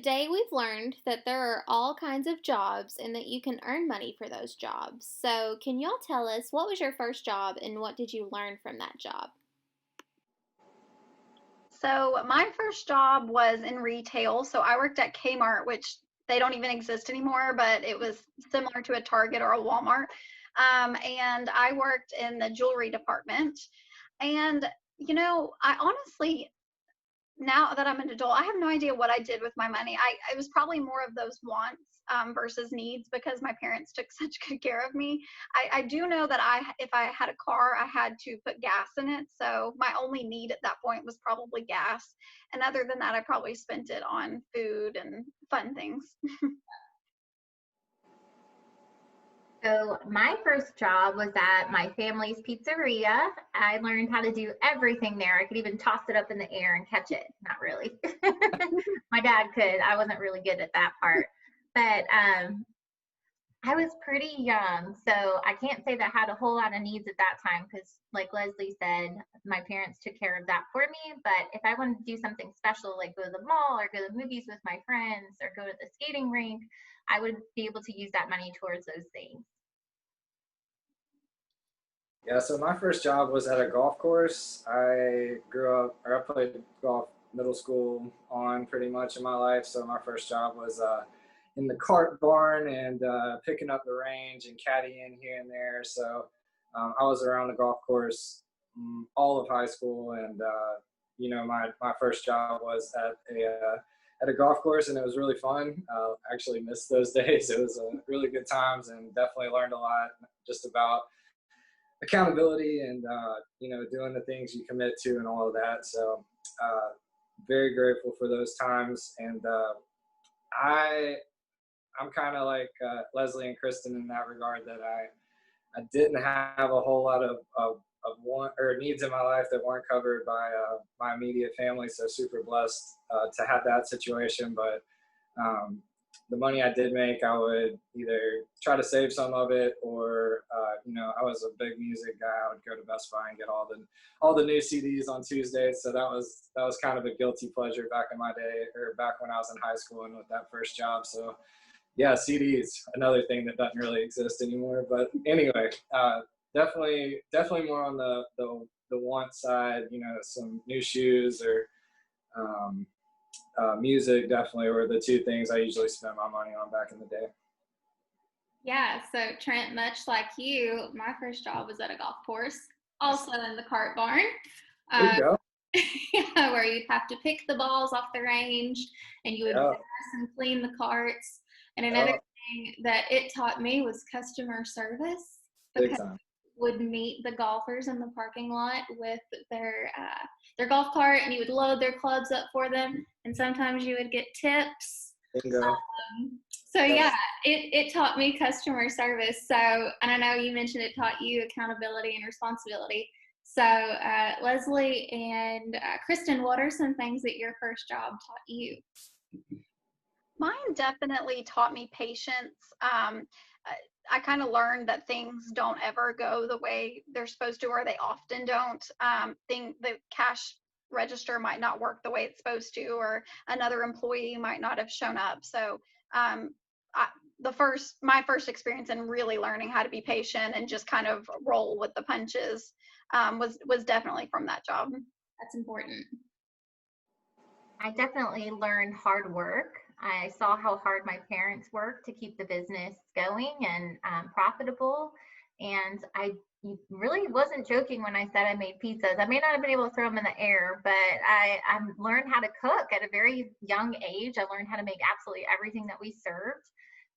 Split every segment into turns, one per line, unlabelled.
today we've learned that there are all kinds of jobs and that you can earn money for those jobs. So, can y'all tell us what was your first job and what did you learn from that job?
So my first job was in retail. So I worked at Kmart, which they don't even exist anymore, but it was similar to a Target or a Walmart. And I worked in the jewelry department. And, I honestly, now that I'm an adult, I have no idea what I did with my money. It was probably more of those wants versus needs because my parents took such good care of me. I do know that if I had a car, I had to put gas in it. So my only need at that point was probably gas. And other than that, I probably spent it on food and fun things.
So my first job was at my family's pizzeria. I learned how to do everything there. I could even toss it up in the air and catch it. Not really. My dad could. I wasn't really good at that part. But I was pretty young, so I can't say that I had a whole lot of needs at that time because, like Leslie said, my parents took care of that for me. But if I wanted to do something special, like go to the mall or go to the movies with my friends or go to the skating rink, I would be able to use that money towards those things.
Yeah, so my first job was at a golf course. I grew up, or I played golf middle school on pretty much in my life. So my first job was in the cart barn and picking up the range and caddying here and there. So I was around the golf course all of high school, and my first job was at a golf course, and it was really fun. Actually missed those days. It was really good times, and definitely learned a lot just about accountability and doing the things you commit to and all of that. So very grateful for those times, and I I'm kind of like Leslie and Kristen in that regard, that I didn't have a whole lot of want or needs in my life that weren't covered by my immediate family. So super blessed to have that situation. But the money I did make, I would either try to save some of it, or I was a big music guy. I would go to Best Buy and get all the new CDs on Tuesdays. So that was kind of a guilty pleasure back in my day, or back when I was in high school and with that first job. So yeah, CDs, another thing that doesn't really exist anymore. But anyway, definitely more on the want side. Some new shoes or um, music definitely were the two things I usually spent my money on back in the day.
Yeah, so Trent, much like you, my first job was at a golf course, also in the cart barn.
There you
Um,
go.
yeah, where you'd have to pick the balls off the range and you would
Yeah,
gas and clean the carts. And another
yeah,
thing that it taught me was customer service,
big
because
time.
would meet the golfers in the parking lot with their golf cart, and you would load their clubs up for them, and sometimes you would get tips.
Bingo.
So
Yep.
yeah, it taught me customer service. So, and I know you mentioned it taught you accountability and responsibility. So Leslie and Kristen, what are some things that your first job taught you?
Mine definitely taught me patience. I kind of learned that things don't ever go the way they're supposed to, or they often don't. The cash register might not work the way it's supposed to, or another employee might not have shown up. So, um, I, my first experience in really learning how to be patient and just kind of roll with the punches was definitely from that job.
That's important.
I definitely learned hard work. I saw how hard my parents worked to keep the business going and profitable. And I really wasn't joking when I said I made pizzas. I may not have been able to throw them in the air, but I learned how to cook at a very young age. I learned how to make absolutely everything that we served.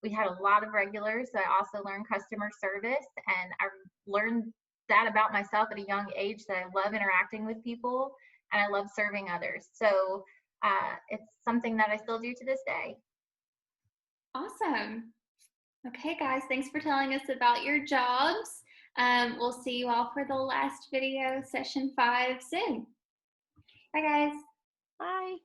We had a lot of regulars. So I also learned customer service, and I learned that about myself at a young age, that I love interacting with people and I love serving others. So it's something that I still do to this day.
Awesome. Okay, guys, thanks for telling us about your jobs. We'll see you all for the last video, session 5, soon. Bye, guys.
Bye.